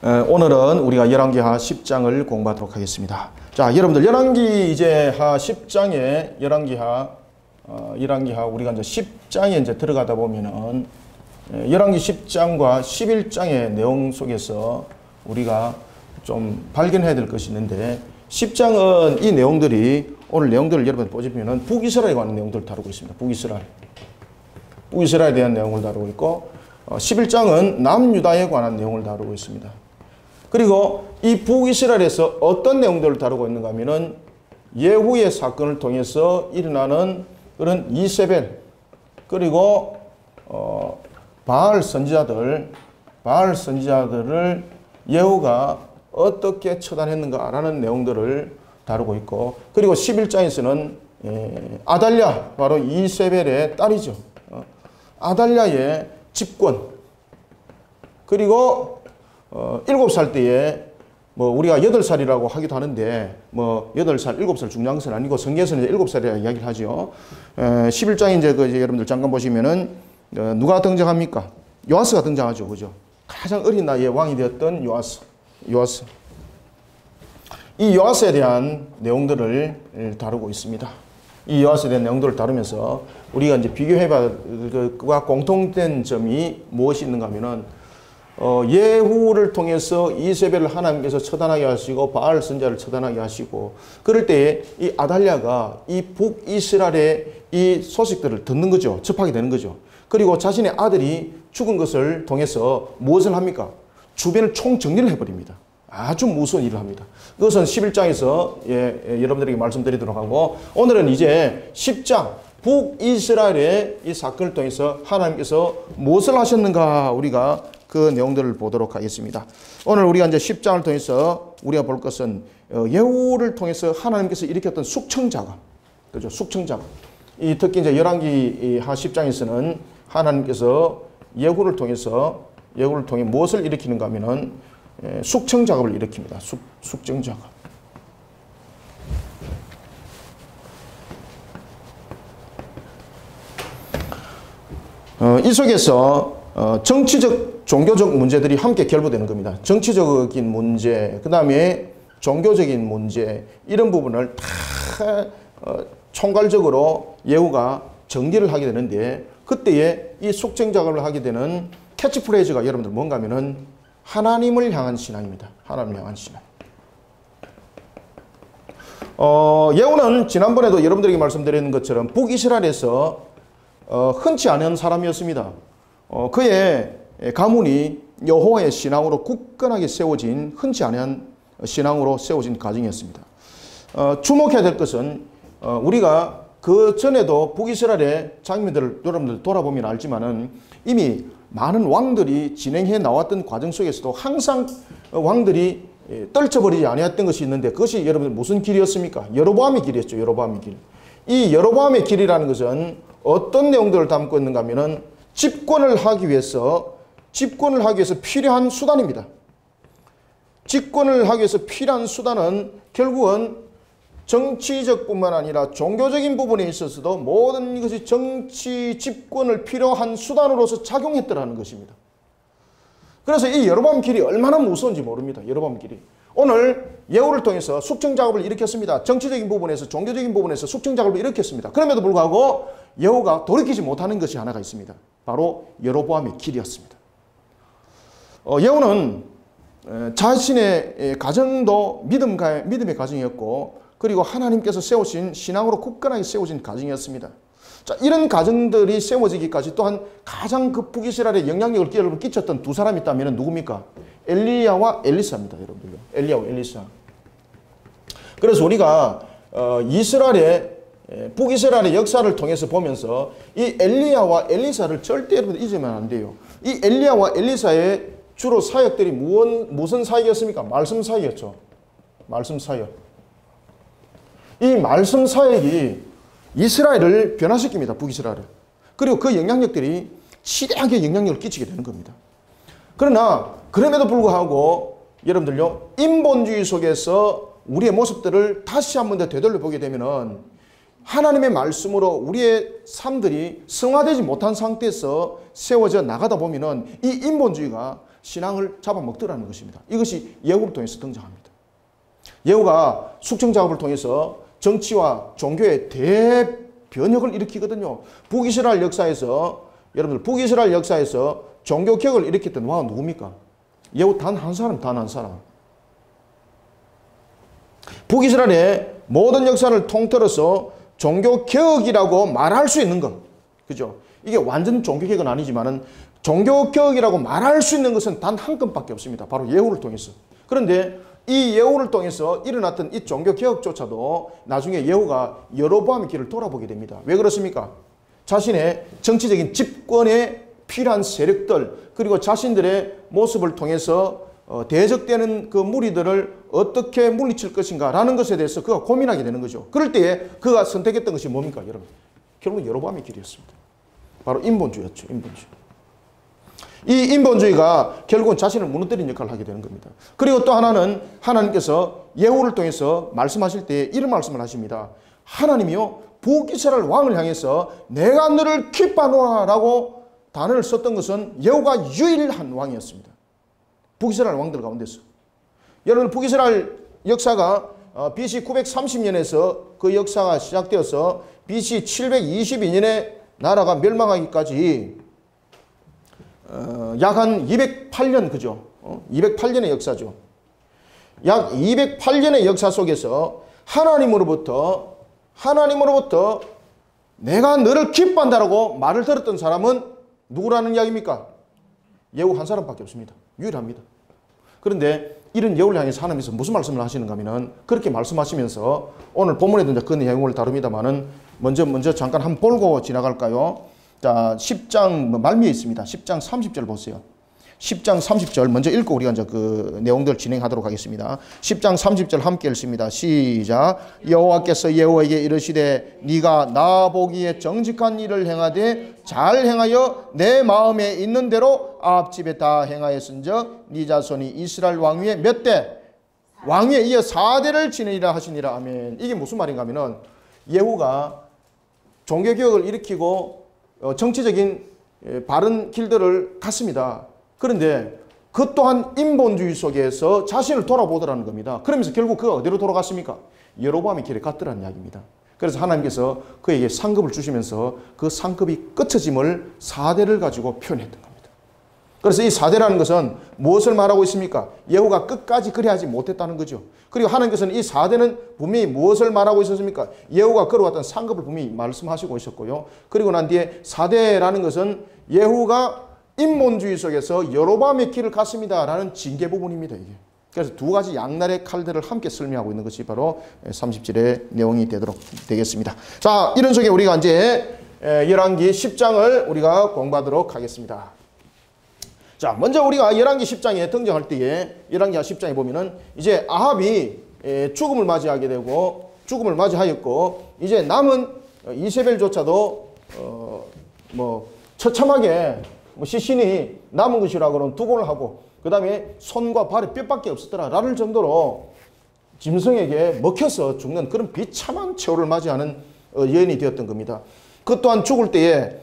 오늘은 우리가 열왕기하 10장을 공부하도록 하겠습니다. 자, 여러분들 열왕기 이제 하 10장에 열왕기하 우리가 이제 10장에 이제 들어가다 보면은 열왕기 10장과 11장의 내용 속에서 우리가 좀 발견해야 될 것이 있는데 10장은 이 내용들이 오늘 내용들을 여러분 보시면은 북이스라엘에 관한 내용들을 다루고 있습니다. 북이스라엘에 대한 내용을 다루고 있고 11장은 남유다에 관한 내용을 다루고 있습니다. 그리고 이 북이스라엘에서 어떤 내용들을 다루고 있는가 하면은 예후의 사건을 통해서 일어나는 그런 이세벨 그리고 바알 선지자들을 예후가 어떻게 처단했는가라는 내용들을 다루고 있고, 그리고 11장에서는 아달랴, 바로 이세벨의 딸이죠. 아달랴의 집권, 그리고 7살 때에 뭐 우리가 8살이라고 하기도 하는데 뭐 8살, 7살 중요한 것은 아니고 성경에서는 이제 7살이라고 이야기를 하죠. 11장에 이제 여러분들 잠깐 보시면은 누가 등장합니까? 요아스가 등장하죠. 그죠? 가장 어린 나이에 왕이 되었던 요아스. 이 요아스에 대한 내용들을 다루고 있습니다. 이 요아스에 대한 내용들을 다루면서 우리가 이제 비교해봐야 그와 공통된 점이 무엇이 있는가 하면은 예후를 통해서 이세벨을 하나님께서 처단하게 하시고 바알 선지자를 처단하게 하시고, 그럴 때에 이 아달랴가 이 북이스라엘의 이 소식들을 듣는 거죠. 접하게 되는 거죠. 그리고 자신의 아들이 죽은 것을 통해서 무엇을 합니까? 주변을 총정리를 해버립니다. 아주 무서운 일을 합니다. 그것은 11장에서 여러분들에게 말씀드리도록 하고, 오늘은 이제 10장 북이스라엘의 이 사건을 통해서 하나님께서 무엇을 하셨는가 우리가 그 내용들을 보도록 하겠습니다. 오늘 우리가 이제 10장을 통해서 우리가 볼 것은 예후를 통해서 하나님께서 일으켰던 숙청작업, 그죠? 숙청작업. 특히 이제 열왕기 하 10장에서는 하나님께서 예후를 통해 무엇을 일으키는가 하면은 숙청작업을 일으킵니다. 숙청작업. 이 속에서 정치적, 종교적 문제들이 함께 결부되는 겁니다. 정치적인 문제, 그 다음에 종교적인 문제, 이런 부분을 다 총괄적으로 예후가 정리를 하게 되는데, 그때에 이 숙청작업을 하게 되는 캐치프레이즈가 여러분들 뭔가 하면은 하나님을 향한 신앙입니다. 하나님을 향한 신앙. 예후는 지난번에도 여러분들에게 말씀드린 것처럼 북이스라엘에서 흔치 않은 사람이었습니다. 그의 가문이 여호와의 신앙으로 굳건하게 세워진, 흔치 않은 신앙으로 세워진 가정이었습니다. 주목해야 될 것은 우리가 그 전에도 북이스라엘의 장면들을 여러분들 돌아보면 알지만은 이미 많은 왕들이 진행해 나왔던 과정 속에서도 항상 왕들이 떨쳐버리지 아니했던 것이 있는데, 그것이 여러분들 무슨 길이었습니까? 여로보암의 길이었죠. 여로보암의 길. 이 여로보암의 길이라는 것은 어떤 내용들을 담고 있는가 하면은 집권을 하기 위해서 필요한 수단입니다. 집권을 하기 위해서 필요한 수단은 결국은 정치적 뿐만 아니라 종교적인 부분에 있어서도 모든 것이 정치 집권을 필요한 수단으로서 작용했더라는 것입니다. 그래서 이 여로보암 길이 얼마나 무서운지 모릅니다. 여로보암 길이. 오늘 예후를 통해서 숙청작업을 일으켰습니다. 정치적인 부분에서, 종교적인 부분에서 숙청작업을 일으켰습니다. 그럼에도 불구하고 예후가 돌이키지 못하는 것이 하나가 있습니다. 바로 여로보암의 길이었습니다. 예후는 자신의 가정도 믿음의 가정이었고, 그리고 하나님께서 세우신 신앙으로 굳건하게 세워진 가정이었습니다. 자, 이런 가정들이 세워지기까지 또한 가장 그 북이스라엘에 영향력을 끼쳤던 두 사람이 있다면 누굽니까? 엘리야와 엘리사입니다, 여러분들. 엘리야와 엘리사. 그래서 우리가 북이스라엘의 역사를 통해서 보면서 이 엘리야와 엘리사를 절대 여러분 잊으면 안 돼요. 이 엘리야와 엘리사의 주로 사역들이 무슨 사역이었습니까? 말씀 사역이었죠. 말씀 사역. 이 말씀 사역이 이스라엘을 변화시킵니다. 북이스라엘을. 그리고 그 영향력들이 지대하게 영향력을 끼치게 되는 겁니다. 그러나 그럼에도 불구하고 여러분들요, 인본주의 속에서 우리의 모습들을 다시 한 번 더 되돌려보게 되면은 하나님의 말씀으로 우리의 삶들이 성화되지 못한 상태에서 세워져 나가다 보면은 이 인본주의가 신앙을 잡아먹더라는 것입니다. 이것이 예후를 통해서 등장합니다. 예후가 숙청 작업을 통해서 정치와 종교의 대변혁을 일으키거든요. 북이스라엘 역사에서 여러분들 북이스라엘 역사에서 종교개혁을 일으켰던 왕은 누굽니까? 예후 단 한 사람, 단 한 사람. 북이스라엘의 모든 역사를 통틀어서 종교개혁이라고 말할 수 있는 것. 그죠? 이게 완전 종교개혁은 아니지만은 종교개혁이라고 말할 수 있는 것은 단 한 건밖에 없습니다. 바로 예후를 통해서. 그런데 이 예후를 통해서 일어났던 이 종교개혁조차도 나중에 예후가 여로보암의 길을 돌아보게 됩니다. 왜 그렇습니까? 자신의 정치적인 집권에 필요한 세력들 그리고 자신들의 모습을 통해서 대적되는 그 무리들을 어떻게 물리칠 것인가 라는 것에 대해서 그가 고민하게 되는 거죠. 그럴 때에 그가 선택했던 것이 뭡니까 여러분? 결국 여로보암의 길이었습니다. 바로 인본주의였죠. 인본주의. 이 인본주의가 결국은 자신을 무너뜨리는 역할을 하게 되는 겁니다. 그리고 또 하나는 하나님께서 예후를 통해서 말씀하실 때 이런 말씀을 하십니다. 하나님이요 북이스라엘 왕을 향해서 내가 너를 기뻐하노라 라고 단어를 썼던 것은 예후가 유일한 왕이었습니다. 북이스라엘 왕들 가운데서. 여러분 북이스라엘 역사가 BC 930년에서 그 역사가 시작되어서 BC 722년에 나라가 멸망하기까지 약 한 208년 그죠? 208년의 역사죠. 약 208년의 역사 속에서 하나님으로부터 내가 너를 기뻐한다라고 말을 들었던 사람은 누구라는 이야기입니까? 예후 한 사람밖에 없습니다. 유일합니다. 그런데 이런 예후를 향해서 하나님께서 무슨 말씀을 하시는가 하면 그렇게 말씀하시면서 오늘 본문에도 그 내용을 다룹니다만은 먼저 잠깐 한번 보고 지나갈까요? 자, 10장 말미에 있습니다. 10장 30절 보세요. 10장 30절 먼저 읽고 우리가 이제 그 내용들 진행하도록 하겠습니다. 10장 30절 함께 읽습니다. 시작. 여호와께서 예후에게 이르시되 네가 나 보기에 정직한 일을 행하되 잘 행하여 내 마음에 있는 대로 아합 집에 다 행하였은즉 네 자손이 이스라엘 왕위에 몇 대? 왕위에 이어 4대를 지내리라 하시니라. 아멘. 이게 무슨 말인가 하면은 예후가 종교개혁을 일으키고 정치적인 바른 길들을 갔습니다. 그런데 그 또한 인본주의 속에서 자신을 돌아보더라는 겁니다. 그러면서 결국 그가 어디로 돌아갔습니까? 여로보암의 길에 갔더라는 이야기입니다. 그래서 하나님께서 그에게 상급을 주시면서 그 상급이 끝처짐을 4대를 가지고 표현했던 겁니다. 그래서 이 4대라는 것은 무엇을 말하고 있습니까? 예후가 끝까지 그리 하지 못했다는 거죠. 그리고 하나님께서는 이 4대는 분명히 무엇을 말하고 있었습니까? 예후가 걸어왔던 상급을 분명히 말씀하시고 있었고요. 그리고 난 뒤에 4대라는 것은 예후가 인본주의 속에서 여로보암의 길을 갔습니다 라는 징계 부분입니다. 이게. 그래서 두 가지 양날의 칼들을 함께 설명하고 있는 것이 바로 30절의 내용이 되겠습니다. 자, 이런 속에 우리가 이제 열왕기 10장을 우리가 공부하도록 하겠습니다. 자, 먼저 우리가 열왕기 10장에 등장할 때에 열왕기 10장에 보면은 이제 아합이 죽음을 맞이하게 되고 죽음을 맞이하였고 이제 남은 이세벨조차도 처참하게 시신이 남은 것이라고는 두고를 하고 그 다음에 손과 발에 뼈밖에 없었더라 라는 정도로 짐승에게 먹혀서 죽는 그런 비참한 최후를 맞이하는 여인이 되었던 겁니다. 그 또한 죽을 때에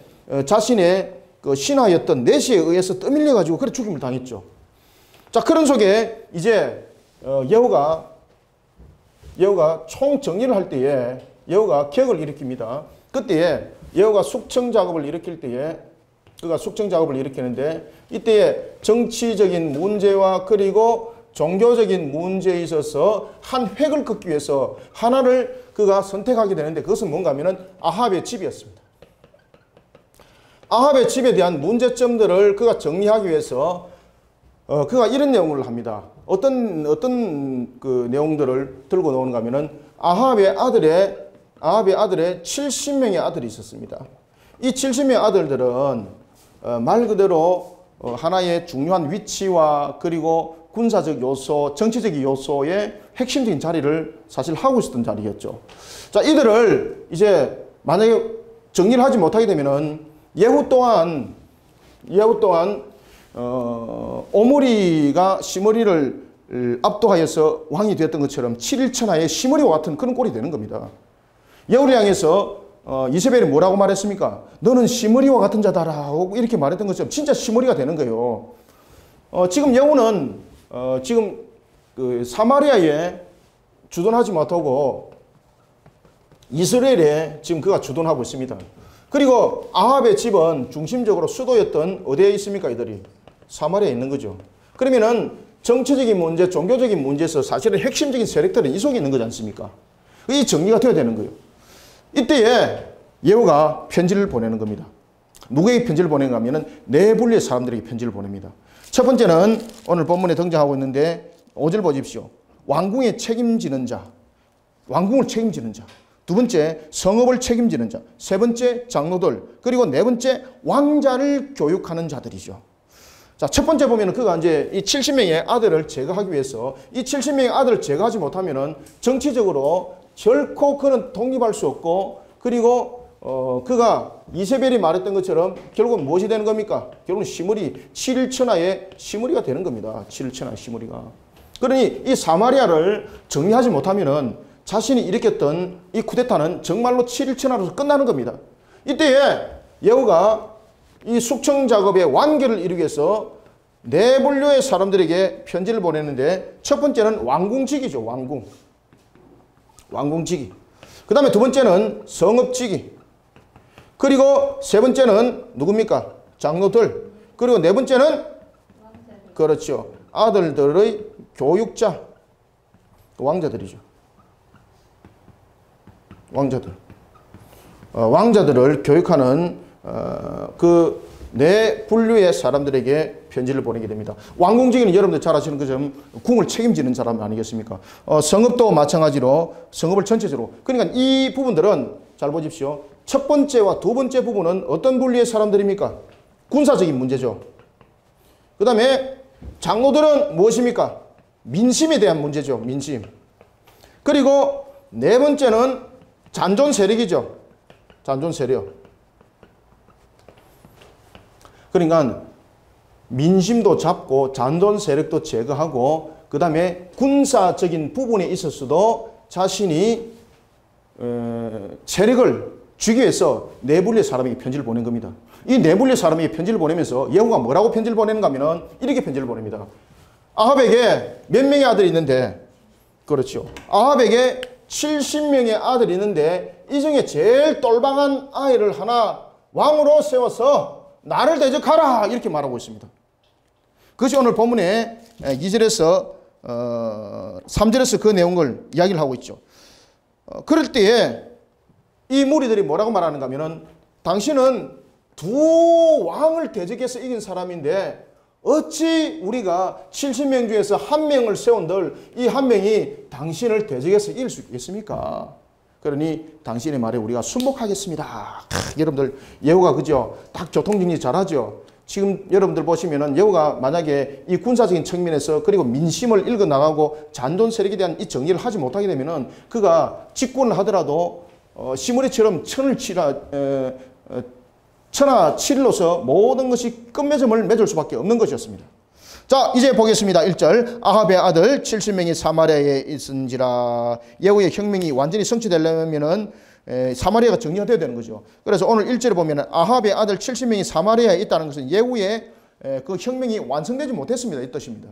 자신의 그 신하였던 내시에 의해서 떠밀려 가지고 그래 죽임을 당했죠. 자, 그런 속에 이제 예후가 총정리를 할 때에 예후가 개혁을 일으킵니다. 그때에 예후가 숙청 작업을 일으킬 때에 그가 숙청 작업을 일으키는데 이때에 정치적인 문제와 그리고 종교적인 문제에 있어서 한 획을 긋기 위해서 하나를 그가 선택하게 되는데 그것은 뭔가 하면은 아합의 집이었습니다. 아합의 집에 대한 문제점들을 그가 정리하기 위해서 그가 이런 내용을 합니다. 어떤 그 내용들을 들고 나오는가 하면은 아합의 아들의 70명의 아들이 있었습니다. 이 70명의 아들들은 말 그대로 하나의 중요한 위치와 그리고 군사적 요소, 정치적 요소의 핵심적인 자리를 사실 하고 있었던 자리였죠. 자, 이들을 이제 만약에 정리를 하지 못하게 되면은 예후 또한 오므리가 시므리를 압도하여서 왕이 되었던 것처럼 7일천하의 시므리와 같은 그런 꼴이 되는 겁니다. 예후를 향해서 이세벨이 뭐라고 말했습니까? 너는 시므리와 같은 자다라고 이렇게 말했던 것처럼 진짜 시므리가 되는 거예요. 지금 여우는 지금 그 사마리아에 주둔하지 못하고 이스라엘에 지금 그가 주둔하고 있습니다. 그리고 아합의 집은 중심적으로 수도였던 어디에 있습니까? 이들이 사마리아에 있는 거죠. 그러면은 정치적인 문제, 종교적인 문제에서 사실은 핵심적인 세력들은 이 속에 있는 거지 않습니까? 이 정리가 되어야 되는 거예요. 이때에 예후가 편지를 보내는 겁니다. 누구에게 편지를 보내는가 하면은 네 분류의 사람들에게 편지를 보냅니다. 첫 번째는 오늘 본문에 등장하고 있는데 5절 보십시오. 왕궁에 책임지는 자, 왕궁을 책임지는 자. 두 번째, 성읍을 책임지는 자. 세 번째, 장로들. 그리고 네 번째, 왕자를 교육하는 자들이죠. 자, 첫 번째 보면은 그가 이제 이 70명의 아들을 제거하기 위해서 이 70명의 아들을 제거하지 못하면은 정치적으로 결코 그는 독립할 수 없고, 그리고 그가 이세벨이 말했던 것처럼 결국은 무엇이 되는 겁니까? 결국은 시므리, 7일천하의 시므리가 되는 겁니다. 7일천하의 시므리가. 그러니 이 사마리아를 정리하지 못하면은 자신이 일으켰던 이 쿠데타는 정말로 7일천하로서 끝나는 겁니다. 이때에 예후가 이 숙청 작업의 완결을 이루기 위해서 네 분류의 사람들에게 편지를 보냈는데 첫 번째는 왕궁직이죠. 왕궁직이. 그 다음에 두 번째는 성읍직이. 그리고 세 번째는 누굽니까? 장로들. 그리고 네 번째는 그렇죠. 아들들의 교육자. 왕자들이죠. 왕자들. 왕자들을 교육하는 그 네 분류의 사람들에게 편지를 보내게 됩니다. 왕궁직은 여러분들 잘 아시는 것처럼 궁을 책임지는 사람 아니겠습니까? 성읍도 마찬가지로 성읍을 전체적으로. 그러니까 이 부분들은 잘 보십시오. 첫 번째와 두 번째 부분은 어떤 분류의 사람들입니까? 군사적인 문제죠. 그 다음에 장로들은 무엇입니까? 민심에 대한 문제죠. 민심. 그리고 네 번째는 잔존 세력이죠. 잔존 세력. 그러니까 민심도 잡고 잔존 세력도 제거하고 그 다음에 군사적인 부분에 있어서도 자신이 세력을 주기 위해서 네 분류의 사람에게 편지를 보낸 겁니다. 이 네 분류의 사람에게 편지를 보내면서 예후가 뭐라고 편지를 보내는가 하면 이렇게 편지를 보냅니다. 아합에게 몇 명의 아들이 있는데, 그렇죠. 아합에게 70명의 아들이 있는데 이 중에 제일 똘방한 아이를 하나 왕으로 세워서 나를 대적하라, 이렇게 말하고 있습니다. 그것이 오늘 본문에 2절에서 3절에서 그 내용을 이야기를 하고 있죠. 그럴 때에 이 무리들이 뭐라고 말하는가 하면은 당신은 두 왕을 대적해서 이긴 사람인데 어찌 우리가 70명 중에서 한 명을 세운들 이 한 명이 당신을 대적해서 이길 수 있겠습니까? 그러니 당신의 말에 우리가 순복하겠습니다. 여러분들 예후가 그죠? 딱 교통정리 잘하죠? 지금 여러분들 보시면은 예후가 만약에 이 군사적인 측면에서 그리고 민심을 읽어 나가고 잔존 세력에 대한 이 정리를 하지 못하게 되면은 그가 집권을 하더라도 시므리처럼 천하 7일로서 모든 것이 끝맺음을 맺을 수밖에 없는 것이었습니다. 자, 이제 보겠습니다. 1절. 아합의 아들 70명이 사마리아에 있은지라. 예후의 혁명이 완전히 성취되려면은 사마리아가 정리가 되어야 되는 거죠. 그래서 오늘 1절에 보면은 아합의 아들 70명이 사마리아에 있다는 것은 예후의 그 혁명이 완성되지 못했습니다. 이 뜻입니다.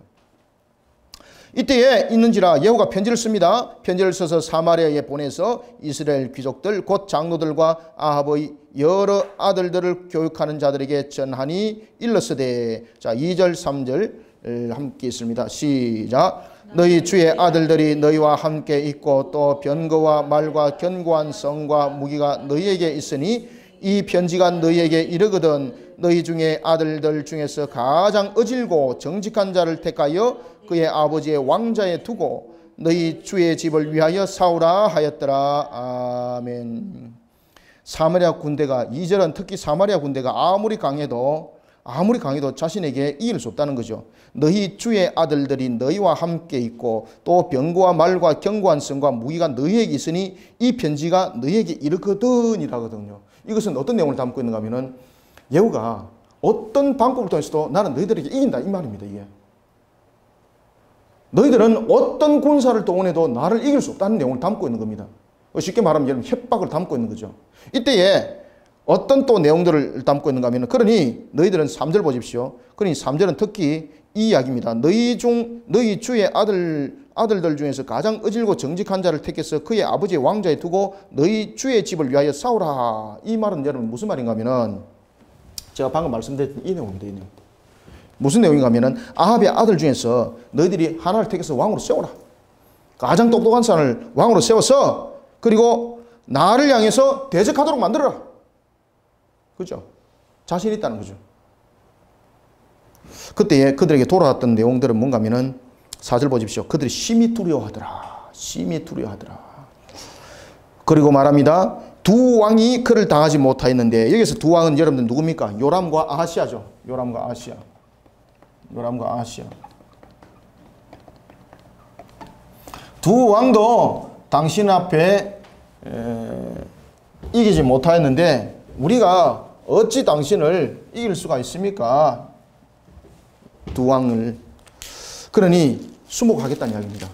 이때에 있는지라 예후가 편지를 씁니다. 편지를 써서 사마리아에 보내서 이스라엘 귀족들 곧 장로들과 아합의 여러 아들들을 교육하는 자들에게 전하니 일렀으되. 자, 2절 3절 함께 있습니다. 시작. 너희 주의 아들들이 너희와 함께 있고 또 병거와 말과 견고한 성과 무기가 너희에게 있으니 이 편지가 너희에게 이르거든 너희 중에 아들들 중에서 가장 어질고 정직한 자를 택하여 그의 아버지의 왕자에 두고 너희 주의 집을 위하여 싸우라 하였더라. 아멘. 사마리아 군대가 2절은 특히 사마리아 군대가 아무리 강해도 자신에게 이길 수 없다는 거죠. 너희 주의 아들들이 너희와 함께 있고 또 병거와 말과 견고한 성과 무기가 너희에게 있으니 이 편지가 너희에게 이르거든 이라거든요. 이것은 어떤 내용을 담고 있는가 하면은 예후가 어떤 방법을 통해서도 나는 너희들에게 이긴다 이 말입니다. 이게 너희들은 어떤 군사를 동원해도 나를 이길 수 없다는 내용을 담고 있는 겁니다. 쉽게 말하면 여러분 협박을 담고 있는 거죠. 이때에 어떤 또 내용들을 담고 있는가 하면 그러니 너희들은 3절 보십시오. 그러니 3절은 특히 이 이야기입니다. 너희 주의 아들들 중에서 가장 어질고 정직한 자를 택해서 그의 아버지의 왕좌에 두고 너희 주의 집을 위하여 싸우라. 이 말은 여러분 무슨 말인가 하면은 제가 방금 말씀드렸던 이 내용입니다. 이 내용. 무슨 내용인가 하면은 아합의 아들 중에서 너희들이 하나를 택해서 왕으로 세워라. 가장 똑똑한 사람을 왕으로 세워서 그리고 나를 향해서 대적하도록 만들어라. 그죠? 자신 있다는 거죠. 그때에 그들에게 돌아왔던 내용들은 뭔가 하면은 4절 보십시오. 그들이 심히 두려워하더라. 심히 두려워하더라. 그리고 말합니다. 두 왕이 그를 당하지 못하였는데 여기서 두 왕은 여러분들 누굽니까? 요람과 아하시아죠. 요람과 아하시아. 요람과 아하시아. 두 왕도 당신 앞에 이기지 못하였는데 우리가 어찌 당신을 이길 수가 있습니까? 두 왕을. 그러니 수목하겠다는 이야기입니다.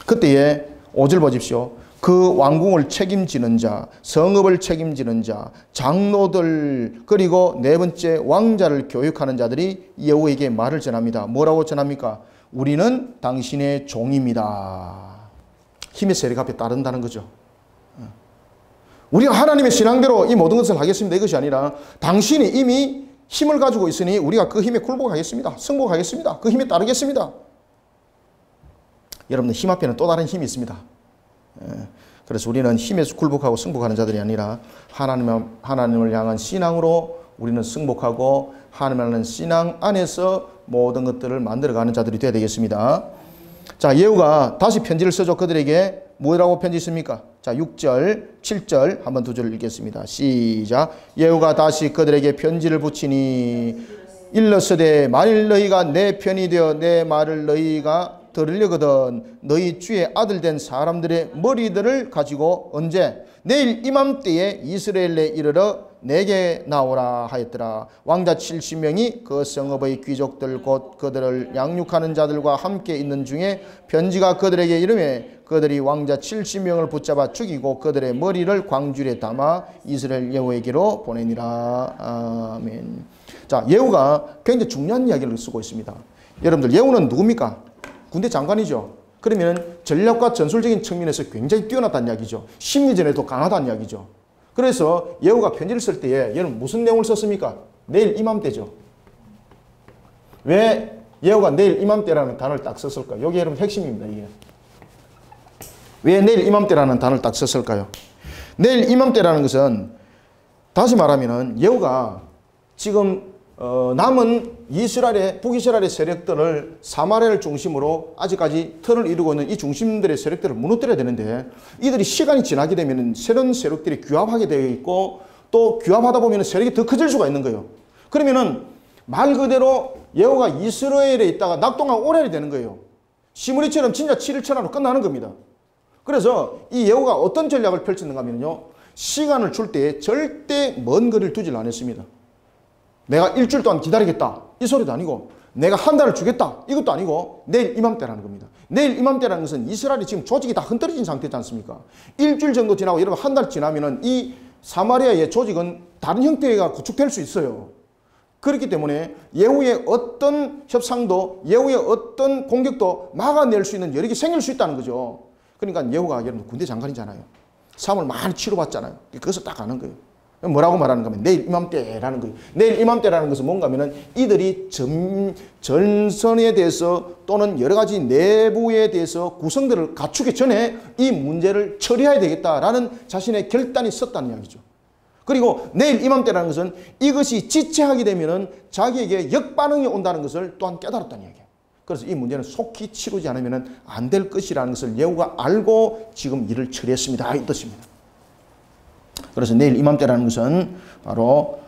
그때에 5절 보십시오. 그 왕궁을 책임지는 자, 성읍을 책임지는 자, 장로들 그리고 네 번째 왕자를 교육하는 자들이 여호와에게 말을 전합니다. 뭐라고 전합니까? 우리는 당신의 종입니다. 힘의 세력 앞에 따른다는 거죠. 우리가 하나님의 신앙대로 이 모든 것을 하겠습니다. 이것이 아니라 당신이 이미 힘을 가지고 있으니 우리가 그 힘에 굴복하겠습니다. 승복하겠습니다. 그 힘에 따르겠습니다. 여러분들 힘 앞에는 또 다른 힘이 있습니다. 그래서 우리는 힘에서 굴복하고 승복하는 자들이 아니라 하나님을 향한 신앙으로 우리는 승복하고 하나님을 향한 신앙 안에서 모든 것들을 만들어가는 자들이 되어야 되겠습니다. 자, 예후가 다시 편지를 써줘. 그들에게 뭐라고 편지했습니까? 자, 6절, 7절 한번 두 절 읽겠습니다. 시작. 예후가 다시 그들에게 편지를 붙이니 일렀으되 만일 너희가 내 편이 되어 내 말을 너희가 들으려거든 너희 주의 아들 된 사람들의 머리들을 가지고 언제 내일 이맘때에 이스라엘에 이르러 내게 나오라 하였더라. 왕자 70명이 그 성읍의 귀족들 곧 그들을 양육하는 자들과 함께 있는 중에 편지가 그들에게 이르매 그들이 왕자 70명을 붙잡아 죽이고 그들의 머리를 광줄에 담아 이스라엘 여호와에게로 보내니라. 아멘. 자, 예후가 굉장히 중요한 이야기를 쓰고 있습니다. 여러분들 예후는 누굽니까? 군대 장관이죠. 그러면 전략과 전술적인 측면에서 굉장히 뛰어났다는 이야기죠. 심리전에도 강하다는 이야기죠. 그래서 예후가 편지를 쓸 때에 여러분 무슨 내용을 썼습니까? 내일 이맘때죠. 왜 예후가 내일 이맘때라는 단어를 딱 썼을까요? 여기 여러분 핵심입니다. 이게. 왜 내일 이맘때라는 단어를 딱 썼을까요? 내일 이맘때라는 것은 다시 말하면 예후가 지금 남은 이스라엘의 북이스라엘의 세력들을 사마리아를 중심으로 아직까지 틀을 이루고 있는 이 중심들의 세력들을 무너뜨려야 되는데 이들이 시간이 지나게 되면 새로운 세력들이 규합하게 되어 있고 또 규합하다 보면 세력이 더 커질 수가 있는 거예요. 그러면은 말 그대로 예후가 이스라엘에 있다가 낙동강 오래야 되는 거예요. 시므리처럼 진짜 7일천하로 끝나는 겁니다. 그래서 이 예후가 어떤 전략을 펼쳤는가 하면요. 시간을 줄 때 절대 먼 거리를 두질 않았습니다. 내가 일주일 동안 기다리겠다. 이 소리도 아니고 내가 한 달을 주겠다. 이것도 아니고 내일 이맘때라는 겁니다. 내일 이맘때라는 것은 이스라엘이 지금 조직이 다 흔들어진 상태지 않습니까? 일주일 정도 지나고 여러분 한 달 지나면은 이 사마리아의 조직은 다른 형태가 구축될 수 있어요. 그렇기 때문에 예후의 어떤 협상도 예후의 어떤 공격도 막아낼 수 있는 여력이 생길 수 있다는 거죠. 그러니까 예후가 여러분 군대 장관이잖아요. 싸움을 많이 치러봤잖아요. 그것을 딱 아는 거예요. 뭐라고 말하는가 하면 내일 이맘때라는 거예요. 내일 이맘때라는 것은 뭔가 하면은 이들이 전선에 대해서 또는 여러 가지 내부에 대해서 구성들을 갖추기 전에 이 문제를 처리해야 되겠다라는 자신의 결단이 섰다는 이야기죠. 그리고 내일 이맘때라는 것은 이것이 지체하게 되면은 자기에게 역반응이 온다는 것을 또한 깨달았다는 이야기예요. 그래서 이 문제는 속히 치르지 않으면 안 될 것이라는 것을 예후가 알고 지금 일을 처리했습니다. 이 뜻입니다. 그래서 내일 이맘때라는 것은 바로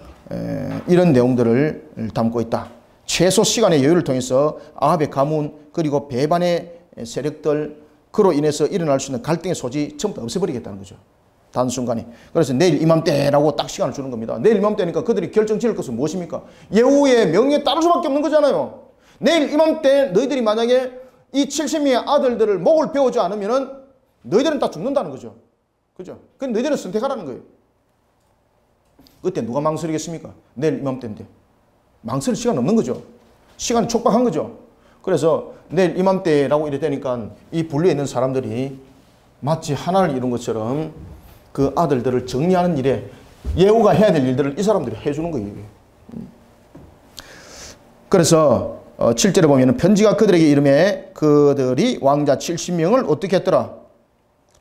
이런 내용들을 담고 있다. 최소 시간의 여유를 통해서 아합의 가문 그리고 배반의 세력들 그로 인해서 일어날 수 있는 갈등의 소지 전부 다 없애버리겠다는 거죠. 단순간에. 그래서 내일 이맘때라고 딱 시간을 주는 겁니다. 내일 이맘때니까 그들이 결정 지을 것은 무엇입니까? 예후의 명령에 따를 수밖에 없는 거잖아요. 내일 이맘때 너희들이 만약에 이 70명의 아들들을 목을 베우지 않으면은 너희들은 다 죽는다는 거죠. 그죠? 그럼 너희들은 선택하라는 거예요. 그때 누가 망설이겠습니까? 내일 이맘때인데. 망설일 시간 없는 거죠. 시간이 촉박한 거죠. 그래서 내일 이맘때라고 이래 되니까 이 분리에 있는 사람들이 마치 하나를 이룬 것처럼 그 아들들을 정리하는 일에 예후가 해야 될 일들을 이 사람들이 해주는 거예요. 그래서 7절에 보면 편지가 그들에게 이르매 그들이 왕자 70명을 어떻게 했더라?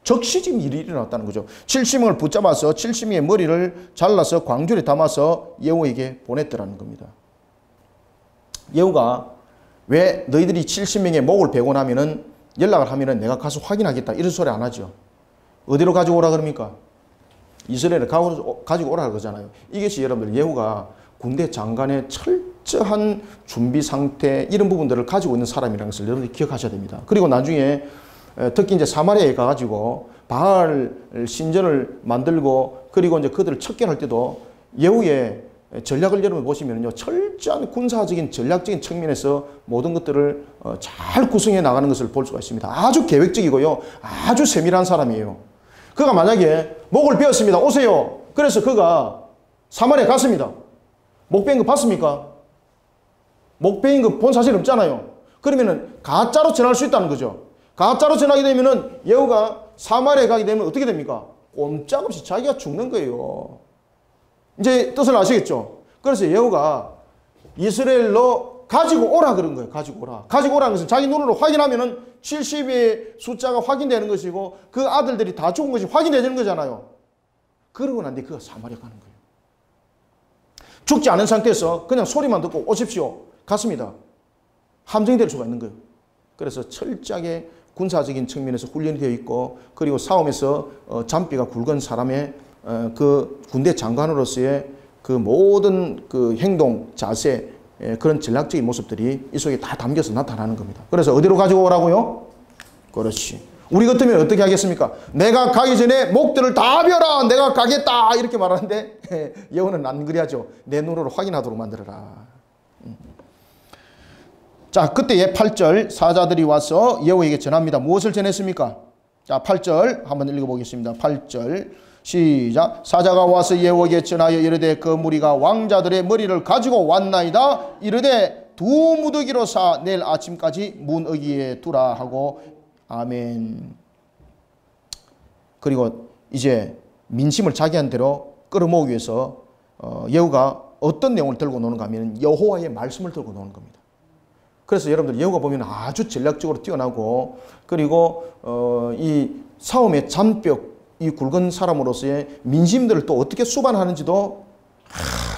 즉시 지금 일이 일어났다는 거죠. 70명을 붙잡아서 70명의 머리를 잘라서 광줄에 담아서 예후에게 보냈더라는 겁니다. 예후가 왜 너희들이 70명의 목을 베고 나면은 연락을 하면은 내가 가서 확인하겠다 이런 소리 안 하죠. 어디로 가지고 오라 그럽니까? 이스라엘을 가지고 오라 그러잖아요. 이것이 여러분들 예후가 군대 장관의 철저한 준비 상태 이런 부분들을 가지고 있는 사람이라는 것을 여러분들이 기억하셔야 됩니다. 그리고 나중에 특히 이제 사마리아에 가가지고 바알 신전을 만들고 그리고 이제 그들을 척결할 때도 예후의 전략을 여러분 보시면요. 철저한 군사적인 전략적인 측면에서 모든 것들을 잘 구성해 나가는 것을 볼 수가 있습니다. 아주 계획적이고요. 아주 세밀한 사람이에요. 그가 만약에 목을 베었습니다. 오세요. 그래서 그가 사마리아 갔습니다. 목 베인 거 봤습니까? 목 베인 거 본 사실 없잖아요. 그러면은 가짜로 전할 수 있다는 거죠. 가짜로 전하게 되면은 예후가 사마리아에 가게 되면 어떻게 됩니까? 꼼짝없이 자기가 죽는 거예요. 이제 뜻을 아시겠죠? 그래서 예후가 이스라엘로 가지고 오라 그런 거예요. 가지고 오라. 가지고 오라는 것은 자기 눈으로 확인하면은 70의 숫자가 확인되는 것이고 그 아들들이 다 죽은 것이 확인되는 거잖아요. 그러고 난 뒤에 그가 사마리아 가는 거예요. 죽지 않은 상태에서 그냥 소리만 듣고 오십시오. 갔습니다. 함정이 될 수가 있는 거예요. 그래서 철저하게 군사적인 측면에서 훈련이 되어 있고 그리고 싸움에서 잔뼈가 굵은 사람의 그 군대 장관으로서의 그 모든 그 행동, 자세, 그런 전략적인 모습들이 이 속에 다 담겨서 나타나는 겁니다. 그래서 어디로 가지고 오라고요? 그렇지. 우리 같으면 어떻게 하겠습니까? 내가 가기 전에 목들을 다 베어라. 내가 가겠다. 이렇게 말하는데 예후는 안 그래야죠. 내 눈으로 확인하도록 만들어라. 자, 그때에 8절 사자들이 와서 예후에게 전합니다. 무엇을 전했습니까? 자, 8절 한번 읽어보겠습니다. 8절 시작. 사자가 와서 예후에게 전하여 이르되 그 무리가 왕자들의 머리를 가지고 왔나이다. 이르되 두 무더기로 사 내일 아침까지 문어기에 두라 하고 아멘. 그리고 이제 민심을 자기한테로 끌어모으기 위해서 예후가 어떤 내용을 들고 노는가 하면 여호와의 말씀을 들고 노는 겁니다. 그래서 여러분들 예후가 보면 아주 전략적으로 뛰어나고 그리고 이 싸움의 잔뼈 이 굵은 사람으로서의 민심들을 또 어떻게 수반하는지도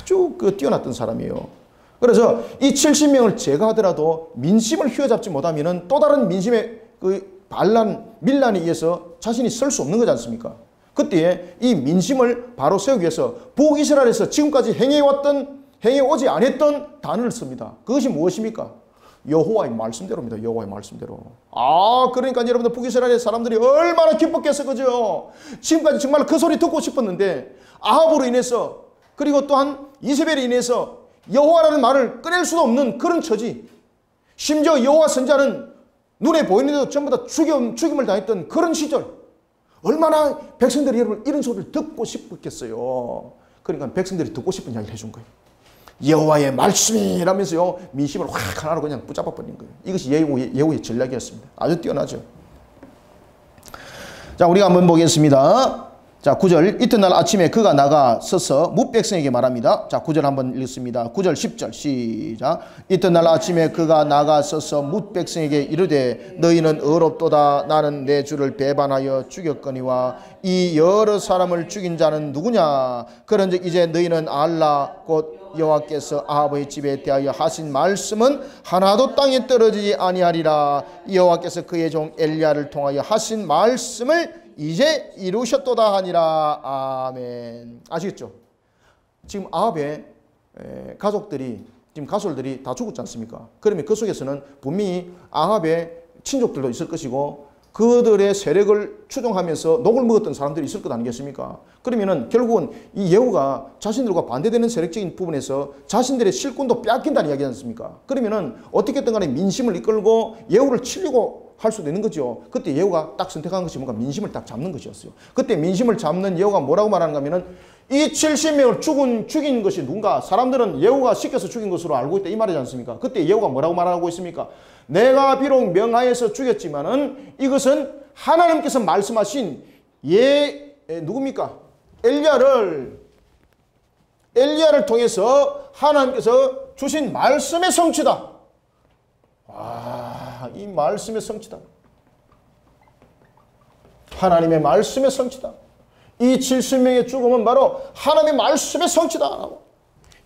아주 뛰어났던 사람이에요. 그래서 이 70명을 제거하더라도 민심을 휘어잡지 못하면 또 다른 민심의 그 밀란에 의해서 자신이 설 수 없는 거지 않습니까? 그때에 이 민심을 바로 세우기 위해서 북이스라엘에서 지금까지 행해오지 않았던 단어를 씁니다. 그것이 무엇입니까? 여호와의 말씀대로입니다. 여호와의 말씀대로. 그러니까 여러분들 북이스라엘 사람들이 얼마나 기뻤겠어, 그죠? 지금까지 정말 그 소리 듣고 싶었는데 아합으로 인해서 그리고 또한 이세벨에 인해서 여호와라는 말을 꺼낼 수도 없는 그런 처지. 심지어 여호와 선자는 눈에 보이는데도 전부 다 죽임을 당했던 그런 시절. 얼마나 백성들이 여러분 이런 소리를 듣고 싶었겠어요. 그러니까 백성들이 듣고 싶은 이야기를 해준 거예요. 여호와의 말씀이라면서요 민심을 확 하나로 그냥 붙잡아 버린 거예요. 이것이 예후의 전략이었습니다. 아주 뛰어나죠. 자, 우리가 한번 보겠습니다. 자, 9절 이튿날 아침에 그가 나가 서서 뭇 백성에게 말합니다. 자, 9절 한번 읽습니다. 9절 10절 시작. 이튿날 아침에 그가 나가 서서 뭇 백성에게 이르되 너희는 의롭도다. 나는 내 주를 배반하여 죽였거니와 이 여러 사람을 죽인 자는 누구냐? 그런즉 이제 너희는 알라 곧 여호와께서 아합의 집에 대하여 하신 말씀은 하나도 땅에 떨어지지 아니하리라. 여호와께서 그의 종 엘리야를 통하여 하신 말씀을 이제 이루셨도다 하니라. 아멘. 아시겠죠? 지금 아합의 가족들이 지금 가솔들이 다 죽었지 않습니까? 그러면 그 속에서는 분명히 아합의 친족들도 있을 것이고 그들의 세력을 추종하면서 녹을 먹었던 사람들이 있을 것 아니겠습니까? 그러면은 결국은 이 예후가 자신들과 반대되는 세력적인 부분에서 자신들의 실권도 빼앗긴다는 이야기지 않습니까? 그러면은 어떻게든 간에 민심을 이끌고 예후를 치려고 할 수도 있는 거죠. 그때 예후가 딱 선택한 것이 뭔가 민심을 딱 잡는 것이었어요. 그때 민심을 잡는 예후가 뭐라고 말하는가 하면은 이 70명을 죽인 것이 누군가? 사람들은 예후가 시켜서 죽인 것으로 알고 있다 이 말이지 않습니까? 그때 예후가 뭐라고 말하고 있습니까? 내가 비록 명하여서 죽였지만은 이것은 하나님께서 말씀하신 누굽니까? 엘리야를 통해서 하나님께서 주신 말씀의 성취다. 이 말씀의 성취다. 하나님의 말씀의 성취다. 이 70명의 죽음은 바로 하나님의 말씀의 성취다.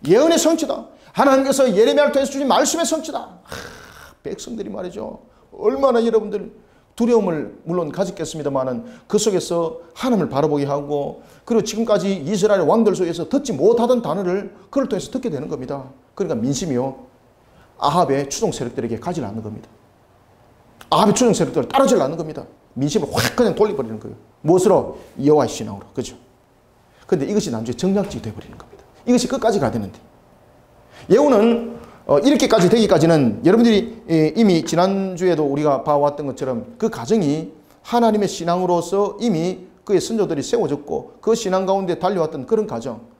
예언의 성취다. 하나님께서 예레미야를 통해서 주신 말씀의 성취다. 백성들이 말이죠. 얼마나 여러분들 두려움을 물론 가졌겠습니다만은 그 속에서 하나님을 바라보게 하고 그리고 지금까지 이스라엘 왕들 속에서 듣지 못하던 단어를 그를 통해서 듣게 되는 겁니다. 그러니까 민심이요. 아합의 추종 세력들에게 가지 않는 겁니다. 아합의 추종 세력들을 따라질 않는 겁니다. 민심을 확 그냥 돌려버리는 거예요. 무엇으로? 여호와의 신앙으로. 그죠? 근데 이것이 나중에 정략직이 되어버리는 겁니다. 이것이 끝까지 가야 되는데. 예후는 이렇게까지 되기까지는 여러분들이 이미 지난주에도 우리가 봐왔던 것처럼 그 가정이 하나님의 신앙으로서 이미 그의 선조들이 세워졌고 그 신앙 가운데 달려왔던 그런 가정.